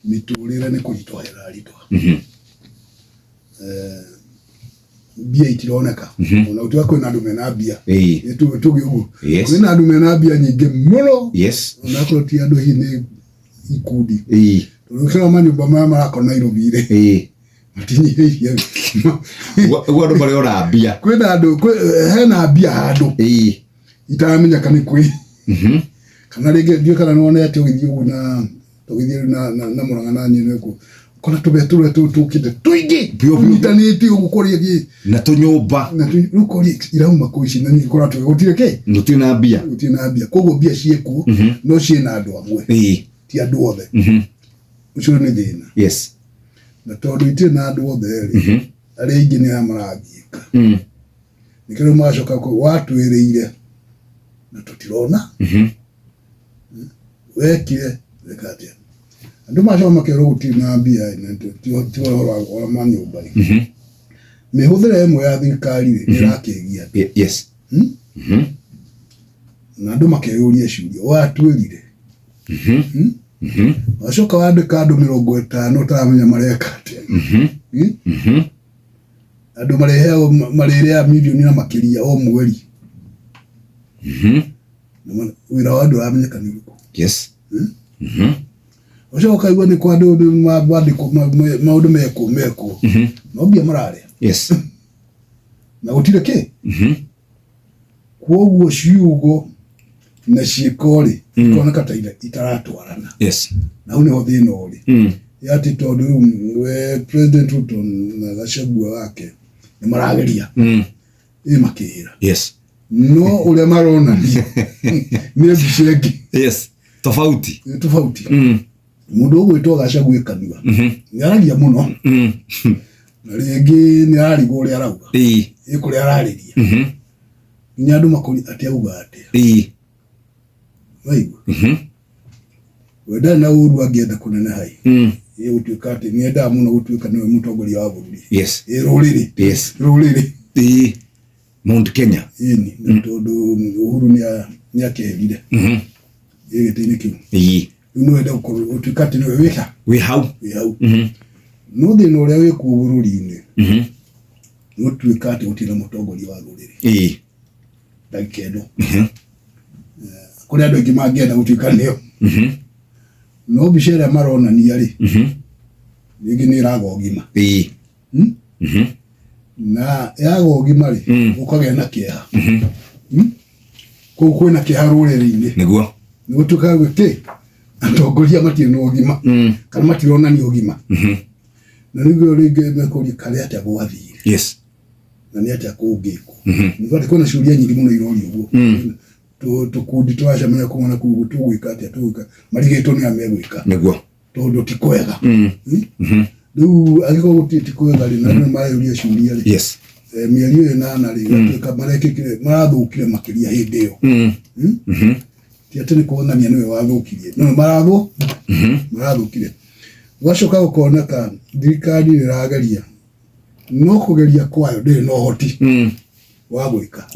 miturire ni kujitohera rito bia itironeka ona utu wako na ndume na bia etu tugi ugu kwina ndume na bia nyingi muno ona ko ti andu hine ikudi tukira mani bama mara ko Nairobi ire matinyi hiye gwa ndo bale ora bia kwina andu hena bia handu itamenya kana kwi kana rege dio kana none ati ugithi ugu na tugithi na murangana nyine ko kona tubeture tukite tuingi bitaniti ugukoria gi na tunyumba na tukori irauma kuishi na nikora tugutire ke nutina bia kogo bia cieku no cie na andu amwe ti andu othe ucio ni thina na tondu itie na andu othe ari ingi ni amarathika nikero macoka ko watu ereire na tutirona wekire rekatia andu macho makero gutina bia ti ora manyumba mihuthere emwe ya thirikari irakegia na andu makeyuria ciuria watwirire wacoka wandika andu 50 utamenya mareka atia andu mareheo marerea milioni na makiria o mweri wira wa andu amenyeka ni uko wacoka igwa ni kwa andu mabandiko maundu meko no bia marare na gutire ke kwoguo ciugo na ciikori kona kataira itaratwarana na une othina uri yati tondu we President Ruto na Gachagua wake ni marageria makihira no ule marona ni bishegi tofauti mundu ugwitwo Gachagua kanua ni aragia muno na ringi ni arigo uri arauga ikuri arariria ni andu makuri ati auga ati waigu wenda na uru agienda kunene hai ye utuika ati ni enda muno gutuika niwe mutongoria wa bururi ruriri Mount Kenya ni tondu Uhuru ni akerire gitini kiu no enda gutuika ati niwe we hau no thina uria wi ku bururi-ini gutuika ati gutira mutongoria wa ruriri ndakendo kuri andu ingi mangienda gutuika nio no bicera marona ni ari ingi ni rago gima na yago gima ri ukage na kieha ko na kieha ruriri-ini niguo gutuika gwike atongoria matie no gima kana matirona ni ogima na niguo ringi mekuri kale ati agwathire na ni ati akungiko ni vati kona shuria nyingi muno irori uguo tukundi twacamenya kumona kugu tugwika ati tuguka marigitwo ni amegwika niguo tondu ti kwega riu agiko gutiti kwega ri na mayuria shuria ri miario ina ri gatuika marekikire marathukire makiria hindi iyo ti ati ni kuonania niwe wathukirie no marathukire wacoka gukoneka thirikari irageria no kugeria kwayo ndiri no hoti wa gwika